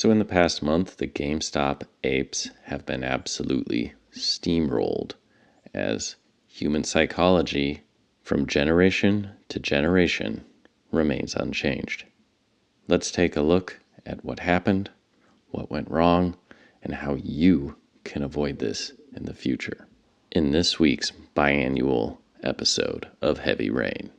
So in the past month, the GameStop apes have been absolutely steamrolled as human psychology from generation to generation remains unchanged. Let's take a look at what happened, what went wrong, and how you can avoid this in the future in this week's biannual episode of Heavy Rain.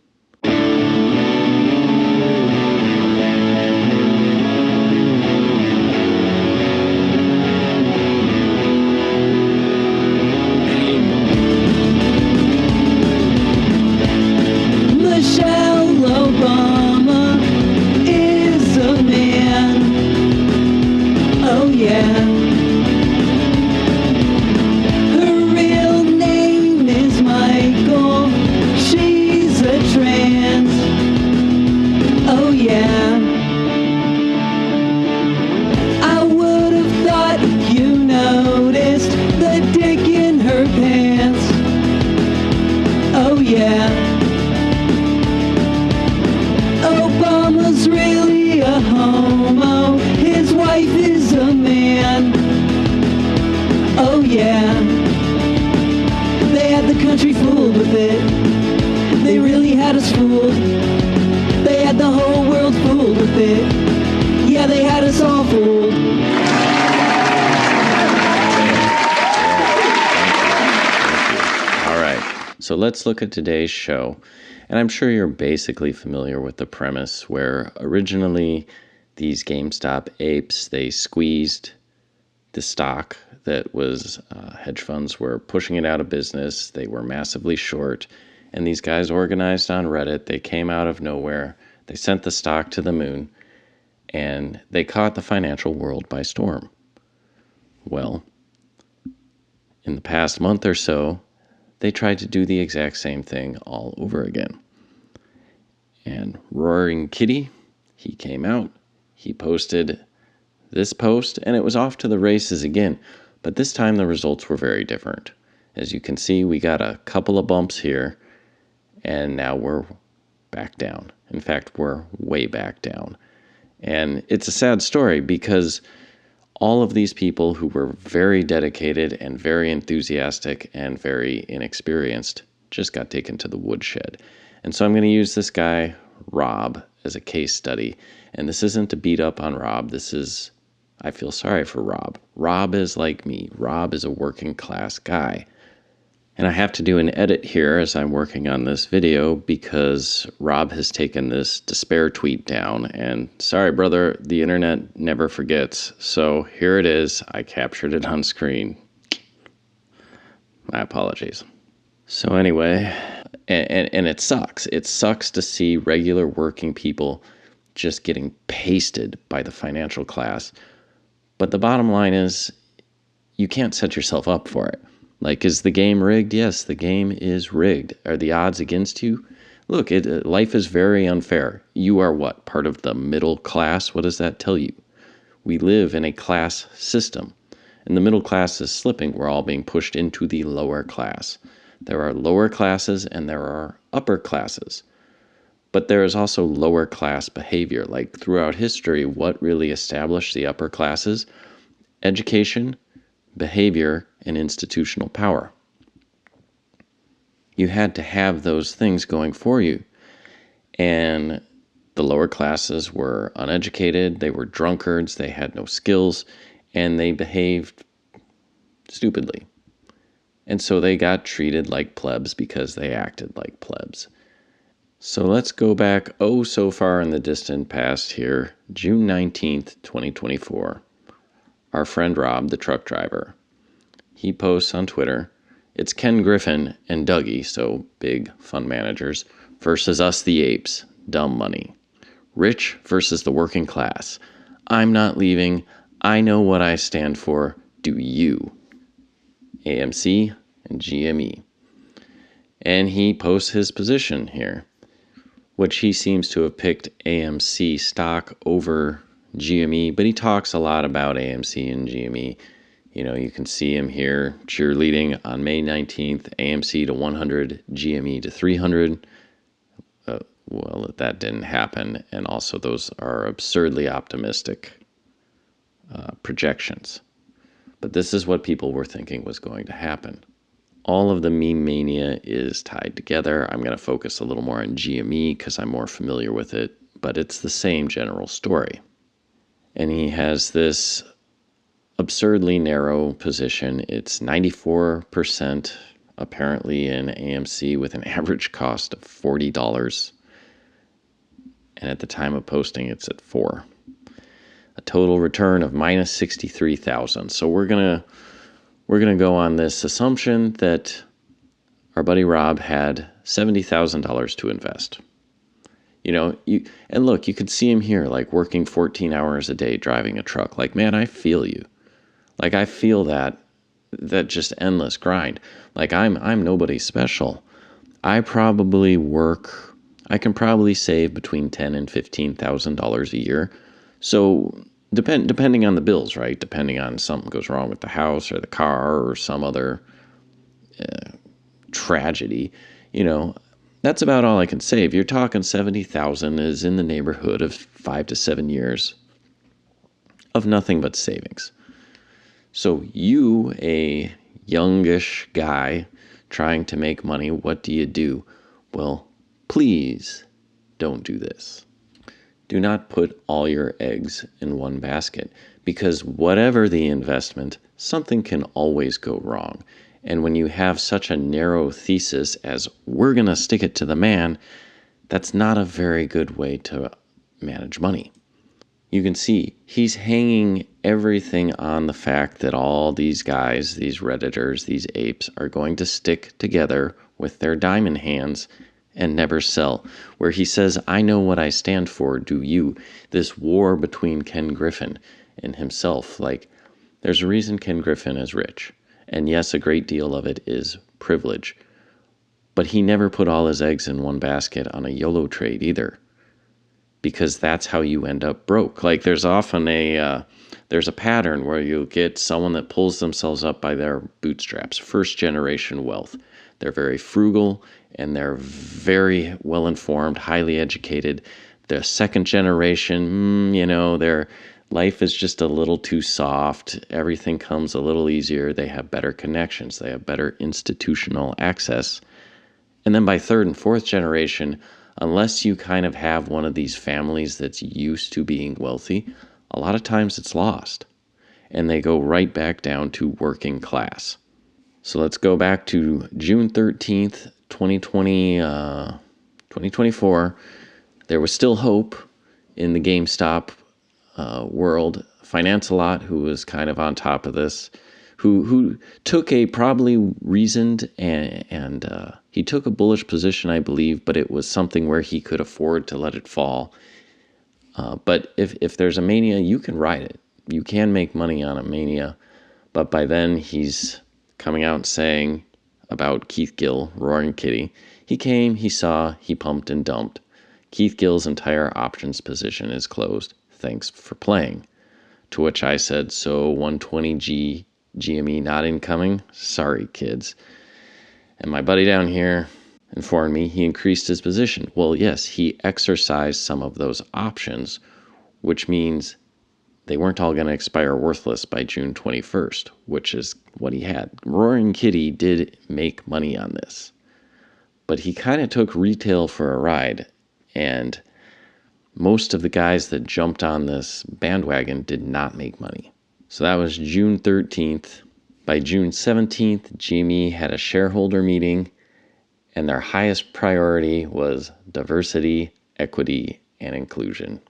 Obama's really a homo. His wife is a man. Oh yeah. They had the country fooled with it. They really had us fooled. They had the whole world fooled with it. Yeah, they had us all fooled. All right, so let's look at today's show. And I'm sure you're basically familiar with the premise where originally these GameStop apes, they squeezed the stock that was hedge funds were pushing it out of business. They were massively short. And these guys organized on Reddit. They came out of nowhere. They sent the stock to the moon. And they caught the financial world by storm. Well, in the past month or so, they tried to do the exact same thing all over again. And Roaring Kitty, he came out, he posted this post, and it was off to the races again. But this time the results were very different. As you can see, we got a couple of bumps here, and now we're back down. In fact, we're way back down. And it's a sad story because all of these people who were very dedicated and very enthusiastic and very inexperienced just got taken to the woodshed. And so I'm going to use this guy, Rob, as a case study. And this isn't to beat up on Rob. This is, I feel sorry for Rob. Rob is like me. Rob is a working class guy. And I have to do an edit here as I'm working on this video because Rob has taken this despair tweet down. And sorry, brother, the internet never forgets. So here it is. I captured it on screen. My apologies. So anyway, and it sucks. It sucks to see regular working people just getting pasted by the financial class. But the bottom line is you can't set yourself up for it. Like, is the game rigged? Yes, the game is rigged. Are the odds against you? Look, life is very unfair. You are what? Part of the middle class? What does that tell you? We live in a class system, and the middle class is slipping. We're all being pushed into the lower class. There are lower classes and there are upper classes. But there is also lower class behavior. Like throughout history, what really established the upper classes? Education, behavior, and institutional power. You had to have those things going for you. And the lower classes were uneducated, they were drunkards, they had no skills, and they behaved stupidly. And so they got treated like plebs because they acted like plebs. So let's go back so far in the distant past here, June 19th, 2024. Our friend Rob, the truck driver, he posts on Twitter, "It's Ken Griffin and Dougie, so big fund managers, versus us the apes, dumb money. Rich versus the working class. I'm not leaving. I know what I stand for. Do you? AMC and GME." And he posts his position here, which he seems to have picked AMC stock over GME, but he talks a lot about AMC and GME. You know, you can see him here cheerleading on May 19th, AMC to 100, GME to 300. Well, that didn't happen, and also those are absurdly optimistic projections. But this is what people were thinking was going to happen. All of the meme mania is tied together. I'm going to focus a little more on GME because I'm more familiar with it, but it's the same general story. And he has this absurdly narrow position. It's 94% apparently in AMC with an average cost of $40. And at the time of posting, it's at 4. A total return of minus 63,000. So we're gonna go on this assumption that our buddy Rob had $70,000 to invest. And look, you could see him here, like working 14 hours a day driving a truck. Like, man, I feel you. Like, I feel that just endless grind. Like, I'm nobody special. I can probably save between $10,000 and $15,000 a year. So depending on the bills, right? Depending on something goes wrong with the house or the car or some other tragedy, that's about all I can save. You're talking 70,000 is in the neighborhood of 5 to 7 years of nothing but savings. So you, a youngish guy trying to make money, what do? Well, please don't do this. Do not put all your eggs in one basket, because whatever the investment, something can always go wrong. And when you have such a narrow thesis as we're going to stick it to the man, that's not a very good way to manage money. You can see he's hanging everything on the fact that all these guys, these Redditors, these apes are going to stick together with their diamond hands and never sell. Where he says, I know what I stand for, do you? This war between Ken Griffin and himself. Like, there's a reason Ken Griffin is rich. And yes, a great deal of it is privilege. But he never put all his eggs in one basket on a YOLO trade either. Because that's how you end up broke. Like, there's often there's a pattern where you get someone that pulls themselves up by their bootstraps, first generation wealth. They're very frugal and they're very well informed, highly educated. The second generation, their life is just a little too soft. Everything comes a little easier. They have better connections. They have better institutional access. And then by third and fourth generation, unless you kind of have one of these families that's used to being wealthy, a lot of times it's lost. And they go right back down to working class. So let's go back to June 13th, 2024. There was still hope in the GameStop world. Finance-a-lot, who was kind of on top of this, who took a probably reasoned and he took a bullish position, I believe, but it was something where he could afford to let it fall. But if there's a mania, you can ride it. You can make money on a mania. But by then, he's coming out saying about Keith Gill, Roaring Kitty. He came, he saw, he pumped and dumped. Keith Gill's entire options position is closed. Thanks for playing. To which I said, so 120G GME not incoming? Sorry, kids. And my buddy down here informed me he increased his position. Well, yes, he exercised some of those options, which means they weren't all going to expire worthless by June 21st, which is what he had. Roaring Kitty did make money on this, but he kind of took retail for a ride, and most of the guys that jumped on this bandwagon did not make money. So that was June 13th. By June 17th, GME had a shareholder meeting, and their highest priority was diversity, equity, and inclusion.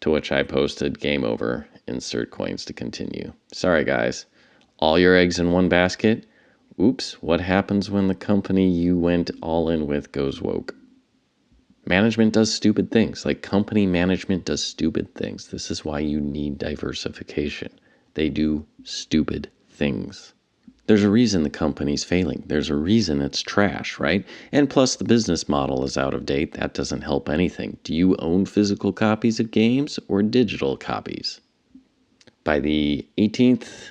To which I posted, game over, insert coins to continue. Sorry, guys. All your eggs in one basket? Oops, what happens when the company you went all in with goes woke? Management does stupid things. Like, company management does stupid things. This is why you need diversification. They do stupid things. There's a reason the company's failing. There's a reason it's trash, right? And plus the business model is out of date. That doesn't help anything. Do you own physical copies of games or digital copies? By the 18th,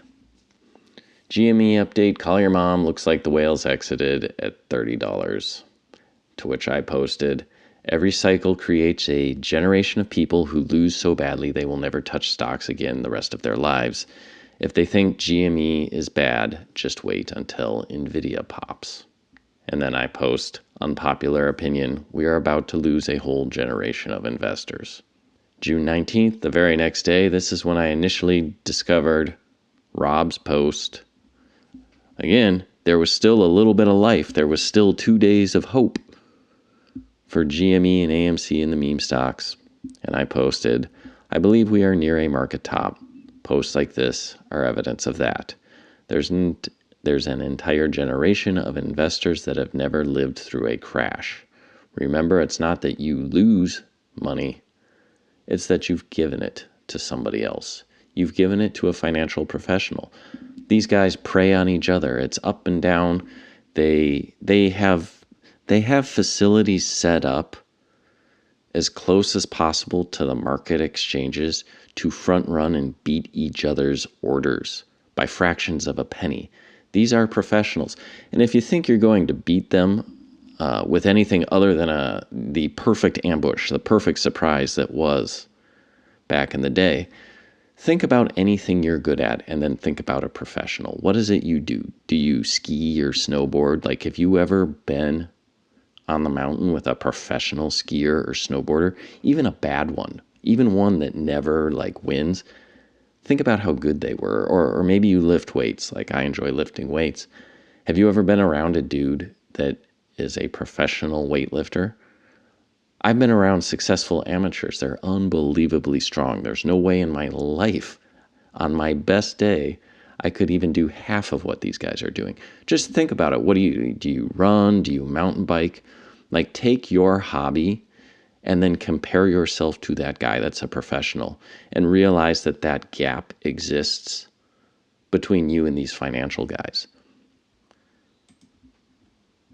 GME update, call your mom, looks like the whales exited at $30. To which I posted, Every cycle creates a generation of people who lose so badly they will never touch stocks again the rest of their lives. If they think GME is bad, just wait until Nvidia pops. And then I post, unpopular opinion, we are about to lose a whole generation of investors. June 19th, the very next day, this is when I initially discovered Rob's post. Again, there was still a little bit of life. There was still 2 days of hope for GME and AMC in the meme stocks. And I posted, I believe we are near a market top. Posts like this are evidence of that. There's an entire generation of investors that have never lived through a crash. Remember, it's not that you lose money. It's that you've given it to somebody else. You've given it to a financial professional. These guys prey on each other. It's up and down. They have facilities set up as close as possible to the market exchanges to front run and beat each other's orders by fractions of a penny. These are professionals. And if you think you're going to beat them with anything other than the perfect ambush, the perfect surprise that was back in the day, think about anything you're good at and then think about a professional. What is it you do? Do you ski or snowboard? Like, have you ever been on the mountain with a professional skier or snowboarder, even a bad one, even one that never wins? Think about how good they were. Or maybe you lift weights, like I enjoy lifting weights. Have you ever been around a dude that is a professional weightlifter? I've been around successful amateurs. They're unbelievably strong. There's no way in my life, on my best day, I could even do half of what these guys are doing. Just think about it. What do you run? Do you mountain bike? Take your hobby and then compare yourself to that guy that's a professional and realize that that gap exists between you and these financial guys.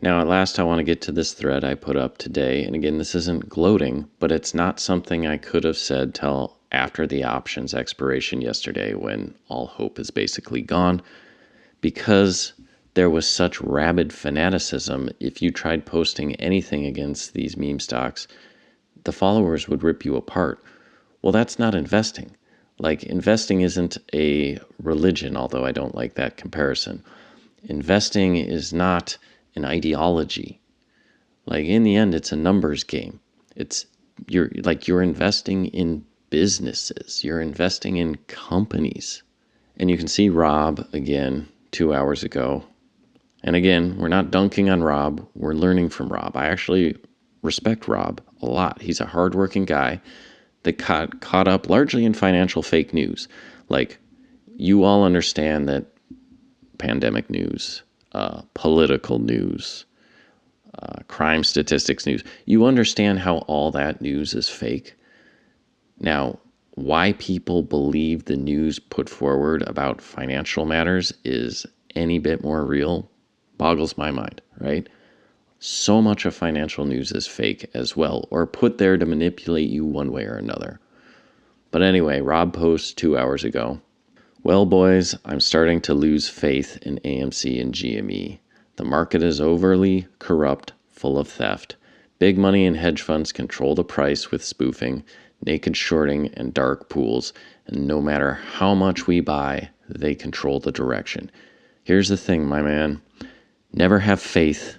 Now, at last, I want to get to this thread I put up today. And again, this isn't gloating, but it's not something I could have said till after the options expiration yesterday when all hope is basically gone, because there was such rabid fanaticism. If you tried posting anything against these meme stocks, the followers would rip you apart. Well, that's not investing. Investing isn't a religion, although I don't like that comparison. Investing is not an ideology. In the end, it's a numbers game. You're investing in businesses. You're investing in companies. And you can see Rob again 2 hours ago. And again, we're not dunking on Rob. We're learning from Rob. I actually respect Rob a lot. He's a hardworking guy that caught up largely in financial fake news. You all understand that pandemic news, political news, crime statistics news, you understand how all that news is fake. Now, why people believe the news put forward about financial matters is any bit more real boggles my mind, right? So much of financial news is fake as well, or put there to manipulate you one way or another. But anyway, Rob posts 2 hours ago. Well, boys, I'm starting to lose faith in AMC and GME. The market is overly corrupt, full of theft. Big money and hedge funds control the price with spoofing, naked shorting, and dark pools. And no matter how much we buy, they control the direction. Here's the thing, my man. Never have faith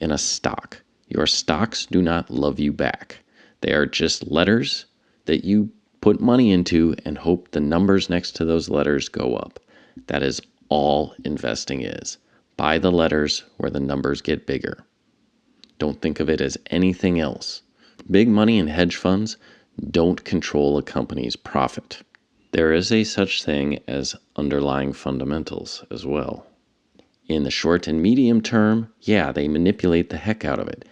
in a stock. Your stocks do not love you back. They are just letters that you put money into and hope the numbers next to those letters go up. That is all investing is. Buy the letters where the numbers get bigger. Don't think of it as anything else. Big money and hedge funds don't control a company's profit. There is a such thing as underlying fundamentals as well. In the short and medium term, yeah, they manipulate the heck out of it.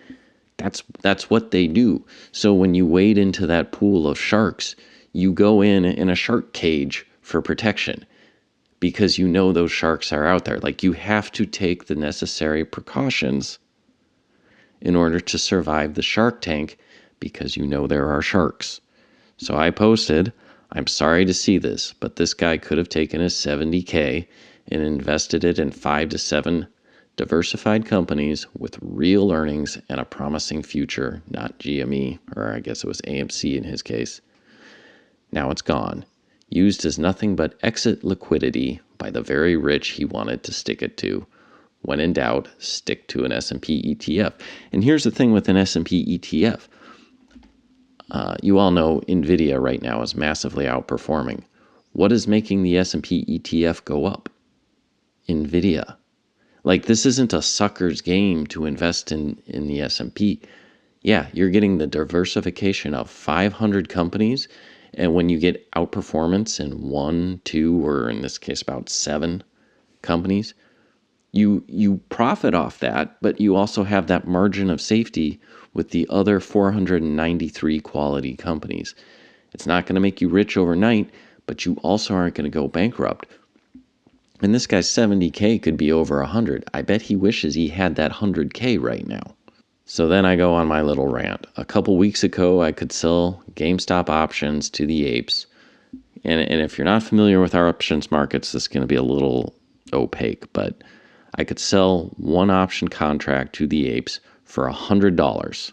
That's what they do. So when you wade into that pool of sharks, you go in a shark cage for protection because you know those sharks are out there. You have to take the necessary precautions in order to survive the shark tank because you know there are sharks. So I posted, I'm sorry to see this, but this guy could have taken his $70K and invested it in 5 to 7 Diversified companies with real earnings and a promising future, not GME, or I guess it was AMC in his case. Now it's gone, used as nothing but exit liquidity by the very rich he wanted to stick it to. When in doubt, stick to an S&P ETF. And here's the thing with an S&P ETF. You all know NVIDIA right now is massively outperforming. What is making the S&P ETF go up? NVIDIA. Like, this isn't a sucker's game to invest in the S&P. Yeah, you're getting the diversification of 500 companies, and when you get outperformance in 1, 2, or in this case about 7 companies, you profit off that, but you also have that margin of safety with the other 493 quality companies. It's not going to make you rich overnight, but you also aren't going to go bankrupt. And this guy's 70K could be over 100. I bet he wishes he had that 100K right now. So then I go on my little rant. A couple weeks ago, I could sell GameStop options to the apes. And if you're not familiar with our options markets, this is going to be a little opaque, but I could sell one option contract to the apes for $100.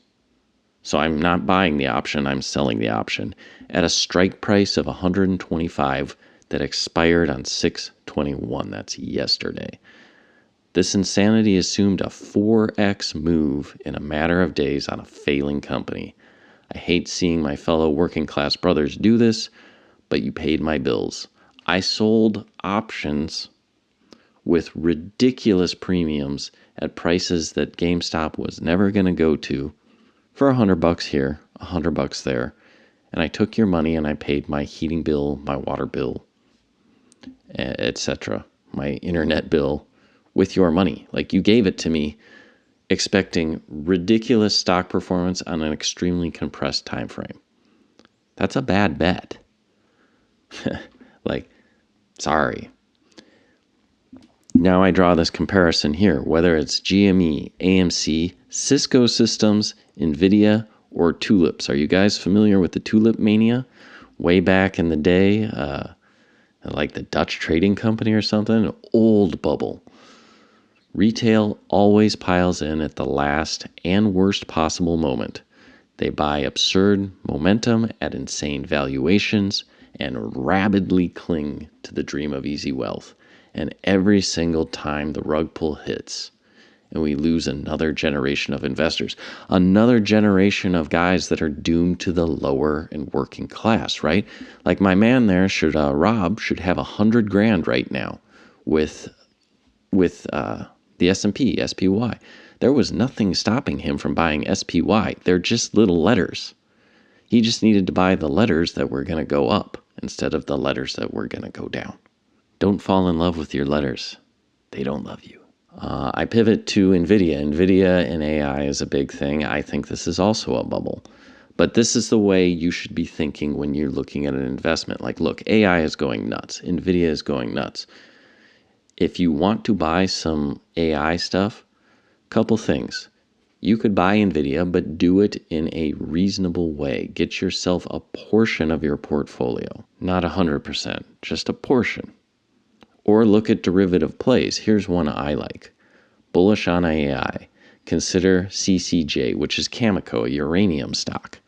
So I'm not buying the option, I'm selling the option at a strike price of 125 that expired on 6/21. That's yesterday. This insanity assumed a 4x move in a matter of days on a failing company. I hate seeing my fellow working class brothers do this, but you paid my bills. I sold options with ridiculous premiums at prices that GameStop was never going to go to for $100 here, $100 there. And I took your money and I paid my heating bill, my water bill, etc., my internet bill with your money. Like, you gave it to me expecting ridiculous stock performance on an extremely compressed time frame. That's a bad bet. Like, sorry. Now I draw this comparison here, whether it's GME, AMC, Cisco Systems, NVIDIA, or tulips. Are you guys familiar with the tulip mania? Way back in the day, like the Dutch Trading Company or something, an old bubble. Retail always piles in at the last and worst possible moment. They buy absurd momentum at insane valuations and rabidly cling to the dream of easy wealth. And every single time the rug pull hits, and we lose another generation of investors, another generation of guys that are doomed to the lower and working class, right? Like my man there, Rob, should have $100,000 right now with the S&P, SPY. There was nothing stopping him from buying SPY. They're just little letters. He just needed to buy the letters that were going to go up instead of the letters that were going to go down. Don't fall in love with your letters. They don't love you. I pivot to NVIDIA. NVIDIA and AI is a big thing. I think this is also a bubble. But this is the way you should be thinking when you're looking at an investment. Like, look, AI is going nuts. NVIDIA is going nuts. If you want to buy some AI stuff, couple things. You could buy NVIDIA, but do it in a reasonable way. Get yourself a portion of your portfolio. Not 100%, just a portion. Or look at derivative plays. Here's one I like. Bullish on AI. Consider CCJ, which is Cameco, a uranium stock.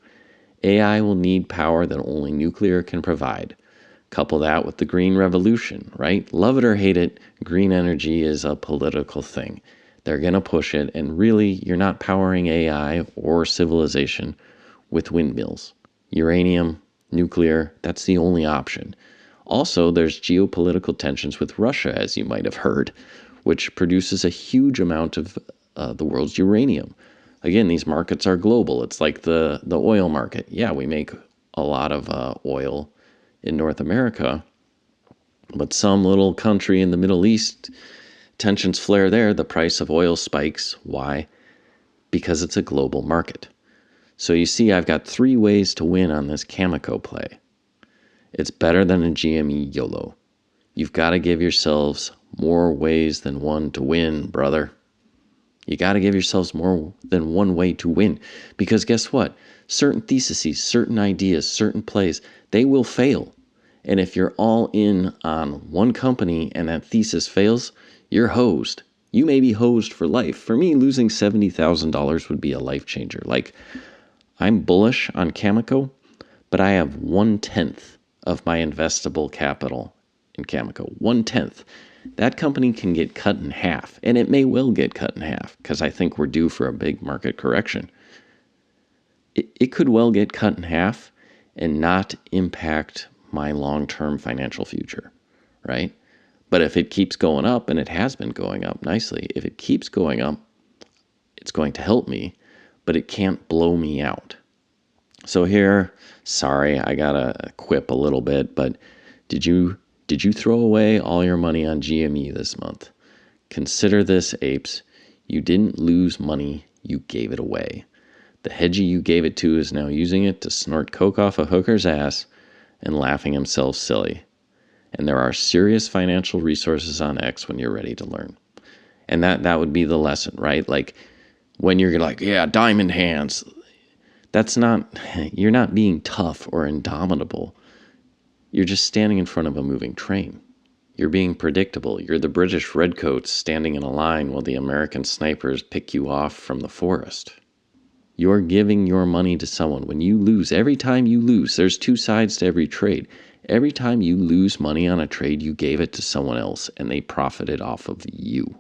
AI will need power that only nuclear can provide. Couple that with the green revolution, right? Love it or hate it, green energy is a political thing. They're going to push it, and really, you're not powering AI or civilization with windmills. Uranium, nuclear, that's the only option. Also, there's geopolitical tensions with Russia, as you might have heard, which produces a huge amount of the world's uranium. Again, these markets are global. It's like the oil market. Yeah, we make a lot of oil in North America, but some little country in the Middle East, tensions flare there, the price of oil spikes. Why? Because it's a global market. So you see, I've got 3 ways to win on this Cameco play. It's better than a GME YOLO. You've got to give yourselves more ways than one to win, brother. You got to give yourselves more than one way to win. Because guess what? Certain theses, certain ideas, certain plays, they will fail. And if you're all in on one company and that thesis fails, you're hosed. You may be hosed for life. For me, losing $70,000 would be a life changer. Like, I'm bullish on Cameco, but I have 1/10 of my investable capital in Cameco. 1/10. That company can get cut in half, and it may well get cut in half because I think we're due for a big market correction. It could well get cut in half and not impact my long-term financial future, right? But if it keeps going up, and it has been going up nicely, if it keeps going up, it's going to help me, but it can't blow me out. So here, sorry, I gotta quip a little bit, but did you throw away all your money on GME this month? Consider this, apes. You didn't lose money, you gave it away. The hedgie you gave it to is now using it to snort coke off a hooker's ass and laughing himself silly. And there are serious financial resources on X when you're ready to learn. And that would be the lesson, right? Like, when you're like, yeah, diamond hands, you're not being tough or indomitable. You're just standing in front of a moving train. You're being predictable. You're the British redcoats standing in a line while the American snipers pick you off from the forest. You're giving your money to someone. When you lose, every time you lose, there's two sides to every trade. Every time you lose money on a trade, you gave it to someone else, and they profited off of you.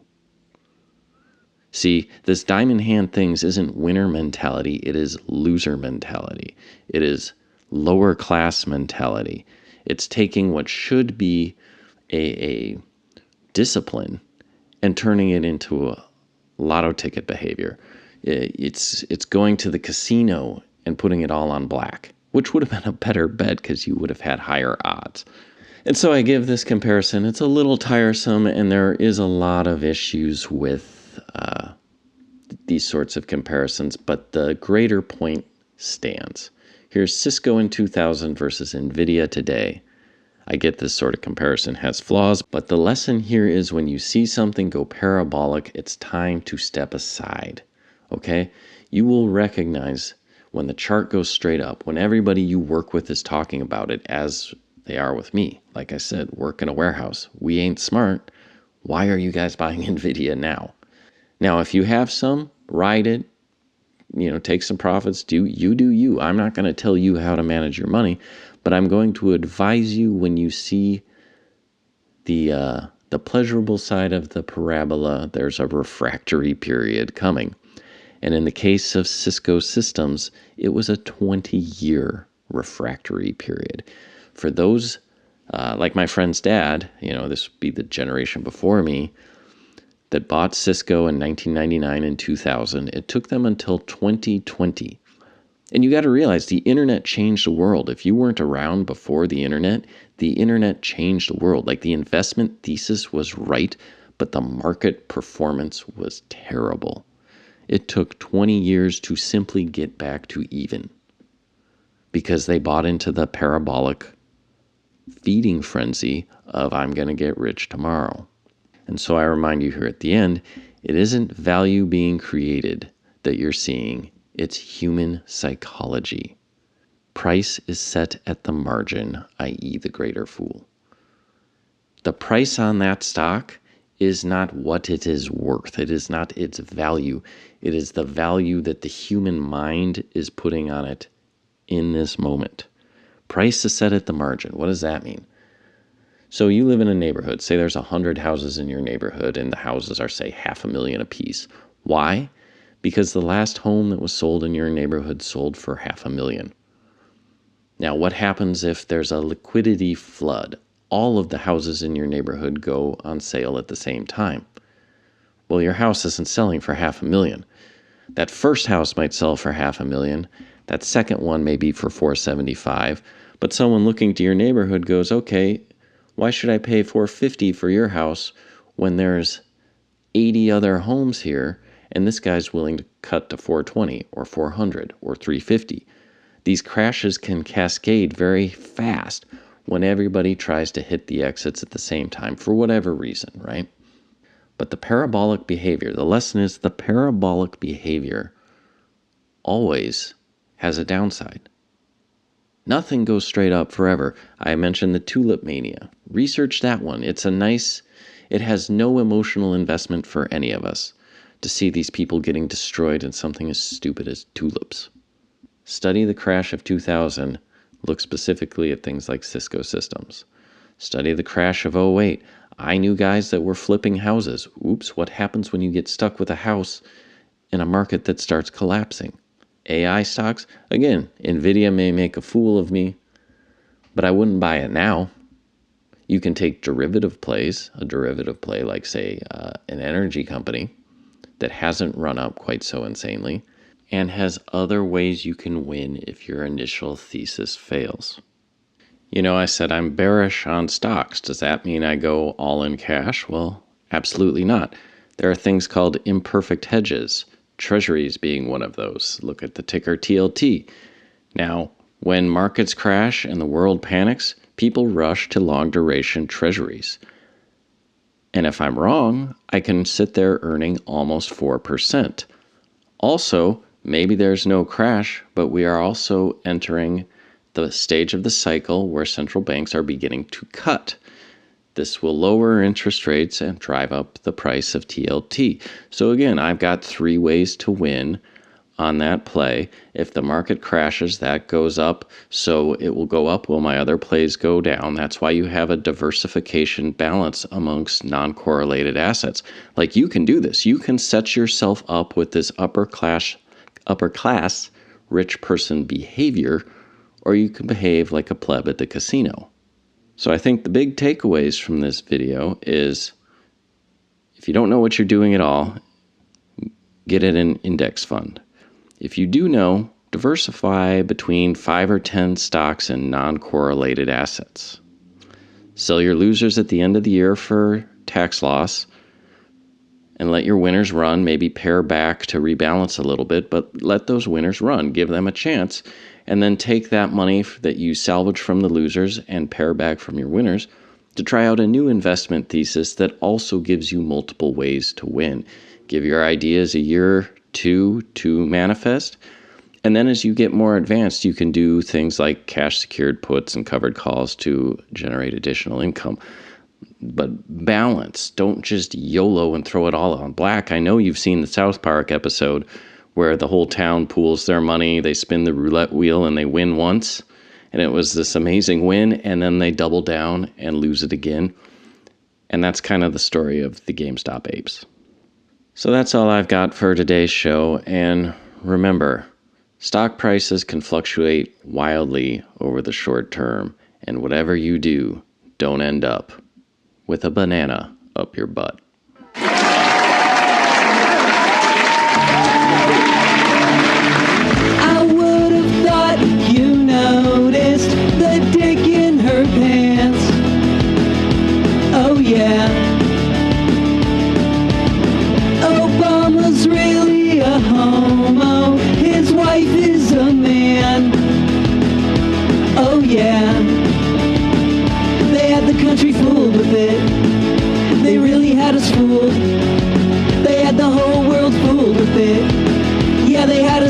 See, this diamond hand things isn't winner mentality. It is loser mentality. It is lower class mentality. It's taking what should be a discipline and turning it into a lotto ticket behavior. It's going to the casino and putting it all on black, which would have been a better bet because you would have had higher odds. And so I give this comparison. It's a little tiresome, and there is a lot of issues with these sorts of comparisons, but the greater point stands. Here's Cisco in 2000 versus NVIDIA today. I get this sort of comparison has flaws, but the lesson here is when you see something go parabolic, it's time to step aside, okay? You will recognize when the chart goes straight up, when everybody you work with is talking about it as they are with me. Like I said, work in a warehouse. We ain't smart. Why are you guys buying NVIDIA now? Now, if you have some, ride it, take some profits, do you. I'm not going to tell you how to manage your money, but I'm going to advise you when you see the pleasurable side of the parabola, there's a refractory period coming. And in the case of Cisco Systems, it was a 20-year refractory period. For those, like my friend's dad, this would be the generation before me, that bought Cisco in 1999 and 2000, it took them until 2020. And you got to realize the internet changed the world. If you weren't around before the internet changed the world. Like, the investment thesis was right, but the market performance was terrible. It took 20 years to simply get back to even because they bought into the parabolic feeding frenzy of I'm going to get rich tomorrow. And so I remind you here at the end, it isn't value being created that you're seeing. It's human psychology. Price is set at the margin, i.e. the greater fool. The price on that stock is not what it is worth. It is not its value. It is the value that the human mind is putting on it in this moment. Price is set at the margin. What does that mean? So you live in a neighborhood. Say there's 100 houses in your neighborhood, and the houses are, say, $500,000 a piece. Why? Because the last home that was sold in your neighborhood sold for $500,000. Now, what happens if there's a liquidity flood? All of the houses in your neighborhood go on sale at the same time. Well, your house isn't selling for $500,000. That first house might sell for $500,000. That second one may be for $475,000. But someone looking to your neighborhood goes, okay, why should I pay $450,000 for your house when there's 80 other homes here, and this guy's willing to cut to $420,000 or $400,000 or $350,000? These crashes can cascade very fast when everybody tries to hit the exits at the same time for whatever reason, right? But the parabolic behavior, the lesson is the parabolic behavior always has a downside. Nothing goes straight up forever. I mentioned the tulip mania. Research that one. It's a nice It has no emotional investment for any of us to see these people getting destroyed in something as stupid as tulips. Study the crash of 2000. Look specifically at things like Cisco Systems. Study the crash of '08. I knew guys that were flipping houses. Oops, what happens when you get stuck with a house in a market that starts collapsing? AI stocks? Again, Nvidia may make a fool of me, but I wouldn't buy it now. You can take derivative plays, a derivative play like, say, an energy company that hasn't run up quite so insanely and has other ways you can win if your initial thesis fails. You know, I said I'm bearish on stocks. Does that mean I go all in cash? Well, absolutely not. There are things called imperfect hedges, treasuries being one of those. Look at the ticker TLT. Now, when markets crash and the world panics, people rush to long-duration treasuries. And if I'm wrong, I can sit there earning almost 4%. Also, maybe there's no crash, but we are also entering the stage of the cycle where central banks are beginning to cut. This will lower interest rates and drive up the price of TLT. So again, I've got 3 ways to win on that play. If the market crashes, that goes up, so it will go up while my other plays go down. That's why you have a diversification balance amongst non-correlated assets. Like, you can do this. You can set yourself up with this upper class rich person behavior, or you can behave like a pleb at the casino. So I think the big takeaways from this video is, if you don't know what you're doing at all, get in an index fund. If you do know, diversify between 5 or 10 stocks and non-correlated assets. Sell your losers at the end of the year for tax loss, and let your winners run. Maybe pare back to rebalance a little bit, but let those winners run. Give them a chance, and then take that money that you salvage from the losers and pare back from your winners to try out a new investment thesis that also gives you multiple ways to win. Give your ideas a year or 2 to manifest, and then as you get more advanced, you can do things like cash secured puts and covered calls to generate additional income. But balance. Don't just YOLO and throw it all on black. I know you've seen the South Park episode where the whole town pools their money, they spin the roulette wheel, and they win once. And it was this amazing win, and then they double down and lose it again. And that's kind of the story of the GameStop apes. So that's all I've got for today's show. And remember, stock prices can fluctuate wildly over the short term. And whatever you do, don't end up with a banana up your butt. I would have thought you noticed the dick in her pants. Oh yeah. Obama's really a homo. His wife is a man. Oh yeah. They had the country fooled with it. They really had us fooled. They had the whole world fooled with it. Yeah, they had